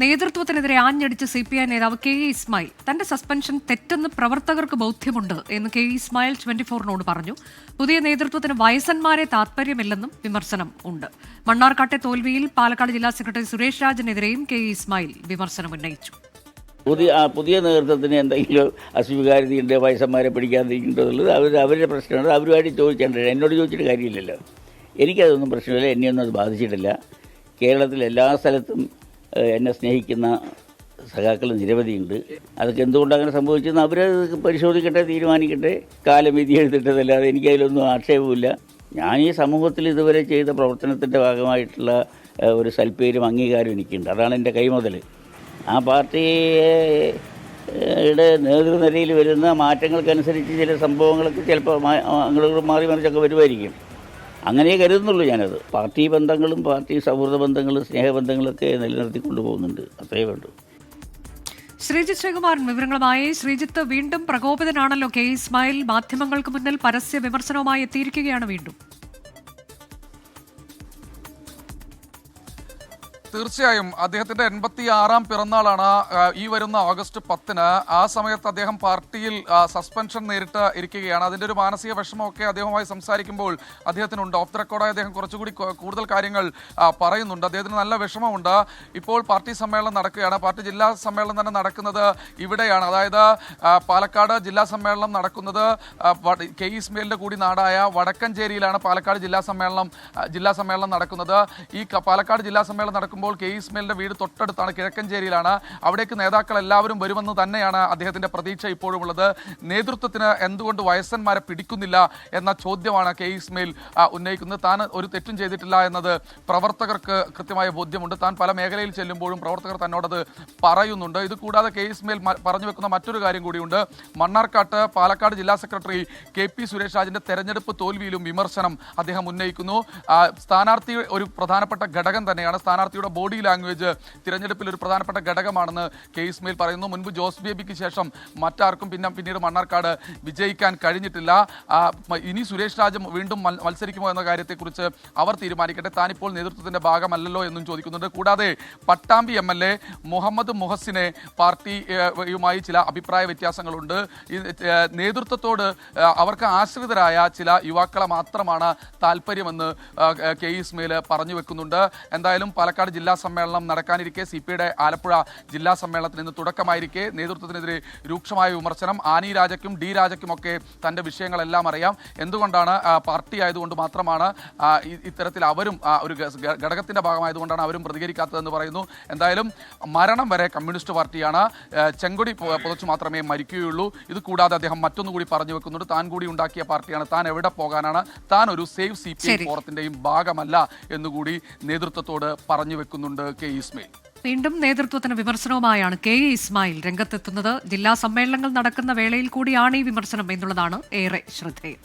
നേതൃത്വത്തിനെതിരെ ആഞ്ഞടിച്ച CPI നേതാവ് KE Ismail തന്റെ suspension തെറ്റെന്ന് പ്രവർത്തകർക്ക് ബോധ്യമുണ്ട് എന്ന് KE ഇസ്മായിൽ 24-നോട് പറഞ്ഞു. പുതിയ നേതൃത്വത്തിന് വയസ്സന്മാരെ താത്പര്യമില്ലെന്നും വിമർശനം ഉണ്ട്. മണ്ണാർക്കാട്ടെ തോൽവിയിൽ പാലക്കാട് ജില്ലാ സെക്രട്ടറി സുരേഷ് രാജിനെതിരെയും KE ഇസ്മായിൽ വിമർശനം ഉന്നയിച്ചു. പുതിയ നേതൃത്വത്തിന് എന്തെങ്കിലും അസ്വീകാര്യതയുണ്ട്, വയസ്സന്മാരെ പിടിക്കാതിരിക്കേണ്ടതുള്ളത് അവരുടെ പ്രശ്നമാണ്. അവരുമായിട്ട് ചോദിക്കേണ്ടത്, എന്നോട് ചോദിച്ചിട്ട് കാര്യമില്ലല്ലോ. എനിക്കതൊന്നും പ്രശ്നമില്ല, എന്നെയൊന്നും അത് ബാധിച്ചിട്ടില്ല. കേരളത്തിൽ എല്ലാ സ്ഥലത്തും എന്നെ സ്നേഹിക്കുന്ന സഖാക്കൾ നിരവധിയുണ്ട്. അതൊക്കെ എന്തുകൊണ്ട് അങ്ങനെ സംഭവിച്ചെന്ന് അവരത് പരിശോധിക്കട്ടെ, തീരുമാനിക്കട്ടെ. കാലം വിധി എഴുതിട്ടതല്ലാതെ എനിക്കതിലൊന്നും ആക്ഷേപമില്ല. ഞാൻ ഈ സമൂഹത്തിൽ ഇതുവരെ ചെയ്ത പ്രവർത്തനത്തിൻ്റെ ഭാഗമായിട്ടുള്ള ഒരു സൽപ്പേരും അംഗീകാരവും എനിക്കുണ്ട്. അതാണ് എൻ്റെ കൈമുതൽ. ആ പാർട്ടിയുടെ നേതൃനിരയിൽ വരുന്ന മാറ്റങ്ങൾക്കനുസരിച്ച് ചില സംഭവങ്ങളൊക്കെ ചിലപ്പോൾ മാറി മറിച്ചൊക്കെ വരുമായിരിക്കും. അങ്ങനെ കരുതുന്നുള്ളൂ ഞാനത്. പാർട്ടി ബന്ധങ്ങളും പാർട്ടി സൗഹൃദ ബന്ധങ്ങളും സ്നേഹബന്ധങ്ങളൊക്കെ നിലനിർത്തിക്കൊണ്ടു പോകുന്നുണ്ട്. അത്രയേ വേണ്ടൂ. ശ്രീജിത്ത് ശ്രീകുമാരൻ വിവരങ്ങളുമായി. ശ്രീജിത്ത്, വീണ്ടും പ്രകോപിതനാണല്ലോ KE ഇസ്മായിൽ. മാധ്യമങ്ങൾക്ക് മുന്നിൽ പരസ്യ വിമർശനവുമായി എത്തിയിരിക്കുകയാണ് വീണ്ടും. തീർച്ചയായും അദ്ദേഹത്തിന്റെ 86-ാം പിറന്നാളാണ് ഈ വരുന്ന ഓഗസ്റ്റ് 10-ന്. ആ സമയത്ത് അദ്ദേഹം പാർട്ടിയിൽ സസ്പെൻഷൻ നേരിട്ട് ഇരിക്കുകയാണ്. അതിന്റെ ഒരു മാനസിക വിഷമമൊക്കെ അദ്ദേഹവുമായി സംസാരിക്കുമ്പോൾ അദ്ദേഹത്തിനുണ്ട്. ഓഫ് ദ റെക്കോർഡായി അദ്ദേഹം കുറച്ചുകൂടി കൂടുതൽ കാര്യങ്ങൾ പറയുന്നുണ്ട്. അദ്ദേഹത്തിന് നല്ല വിഷമമുണ്ട്. ഇപ്പോൾ പാർട്ടി സമ്മേളനം നടക്കുകയാണ്. പാർട്ടി ജില്ലാ സമ്മേളനം തന്നെ നടക്കുന്നത് ഇവിടെയാണ്. അതായത് പാലക്കാട് ജില്ലാ സമ്മേളനം നടക്കുന്നത് KE ഇസ്മായിലിന്റെ കൂടി നാടായ വടക്കഞ്ചേരിയിലാണ് പാലക്കാട് ജില്ലാ സമ്മേളനം നടക്കുന്നത്. ഈ പാലക്കാട് ജില്ലാ സമ്മേളനം നടക്കുമ്പോൾ KE ഇസ്മായിലിന്റെ വീട് തൊട്ടടുത്താണ്, കിഴക്കഞ്ചേരിയിലാണ്. അവിടേക്ക് നേതാക്കൾ എല്ലാവരും വരുമെന്ന് തന്നെയാണ് അദ്ദേഹത്തിന്റെ പ്രതീക്ഷ ഇപ്പോഴും ഉള്ളത്. നേതൃത്വത്തിന് എന്തുകൊണ്ട് വയസ്സന്മാരെ പിടിക്കുന്നില്ല എന്ന ചോദ്യമാണ് KE ഇസ്മായിൽ ഉന്നയിക്കുന്നത്. താൻ ഒരു തെറ്റും ചെയ്തിട്ടില്ല എന്നത് പ്രവർത്തകർക്ക് കൃത്യമായ ബോധ്യമുണ്ട്. താൻ പല മേഖലയിൽ ചെല്ലുമ്പോഴും പ്രവർത്തകർ തന്നോടത് പറയുന്നുണ്ട്. ഇത് കൂടാതെ KE ഇസ്മായിൽ പറഞ്ഞു വെക്കുന്ന മറ്റൊരു കാര്യം കൂടിയുണ്ട്. മണ്ണാർക്കാട്ട് പാലക്കാട് ജില്ലാ സെക്രട്ടറി KP സുരേഷ് രാജിന്റെ തെരഞ്ഞെടുപ്പ് തോൽവിയിലും വിമർശനം അദ്ദേഹം ഉന്നയിക്കുന്നു. സ്ഥാനാർത്ഥി ഒരു പ്രധാനപ്പെട്ട ഘടകം തന്നെയാണ്. സ്ഥാനാർത്ഥിയുടെ ബോഡി ലാംഗ്വേജ് തിരഞ്ഞെടുപ്പിൽ ഒരു പ്രധാനപ്പെട്ട ഘടകമാണെന്ന് KE ഇസ്മായിൽ പറയുന്നു. മുൻപ് ജോസ് ബേബിക്ക് ശേഷം മറ്റാർക്കും പിന്നീട് മണ്ണാർക്കാട് വിജയിക്കാൻ കഴിഞ്ഞിട്ടില്ല. ഇനി സുരേഷ് രാജ് വീണ്ടും മത്സരിക്കുമോ എന്ന കാര്യത്തെക്കുറിച്ച് അവർ തീരുമാനിക്കട്ടെ. താനിപ്പോൾ നേതൃത്വത്തിന്റെ ഭാഗമല്ലല്ലോ എന്നും ചോദിക്കുന്നുണ്ട്. കൂടാതെ പട്ടാമ്പി MLA മുഹമ്മദ് മുഹസിനെ പാർട്ടിയുമായി ചില അഭിപ്രായ വ്യത്യാസങ്ങളുണ്ട്. നേതൃത്വത്തോട് അവർക്ക് ആശ്രിതരായ ചില യുവാക്കളെ മാത്രമാണ് താല്പര്യമെന്ന് KE ഇസ്മായിൽ പറഞ്ഞു വെക്കുന്നുണ്ട്. എന്തായാലും പാലക്കാട് ജില്ലാ സമ്മേളനം നടക്കാനിരിക്കെ CPIയുടെ ആലപ്പുഴ ജില്ലാ സമ്മേളനത്തിന് ഇന്ന് തുടക്കമായിരിക്കെ നേതൃത്വത്തിനെതിരെ രൂക്ഷമായ വിമർശനം. ആനി രാജയ്ക്കും D രാജയ്ക്കുമൊക്കെ തൻ്റെ വിഷയങ്ങളെല്ലാം അറിയാം. എന്തുകൊണ്ടാണ് പാർട്ടി ആയതുകൊണ്ട് മാത്രമാണ് ഇത്തരത്തിൽ അവരും ഒരു ഘടകത്തിൻ്റെ ഭാഗമായതുകൊണ്ടാണ് അവരും പ്രതികരിക്കാത്തതെന്ന് പറയുന്നു. എന്തായാലും മരണം വരെ കമ്മ്യൂണിസ്റ്റ് പാർട്ടിയാണ്. ചെങ്കൊടി പുതച്ചു മാത്രമേ മരിക്കുകയുള്ളൂ. ഇത് കൂടാതെ അദ്ദേഹം മറ്റൊന്നുകൂടി പറഞ്ഞു വെക്കുന്നുണ്ട്. താൻ കൂടി ഉണ്ടാക്കിയ പാർട്ടിയാണ്, താൻ എവിടെ പോകാനാണ്, താൻ ഒരു സേവ് CPI ഫോറത്തിൻ്റെയും ഭാഗമല്ല എന്നുകൂടി നേതൃത്വത്തോട് പറഞ്ഞു വെക്കുന്നുണ്ട് KE ഇസ്മായിൽ. വീണ്ടും നേതൃത്വത്തിന് വിമർശനവുമായാണ് KE ഇസ്മായിൽ രംഗത്തെത്തുന്നത്. ജില്ലാ സമ്മേളനങ്ങൾ നടക്കുന്ന വേളയിൽ കൂടിയാണ് ഈ വിമർശനം എന്നുള്ളതാണ് ഏറെ ശ്രദ്ധേയം.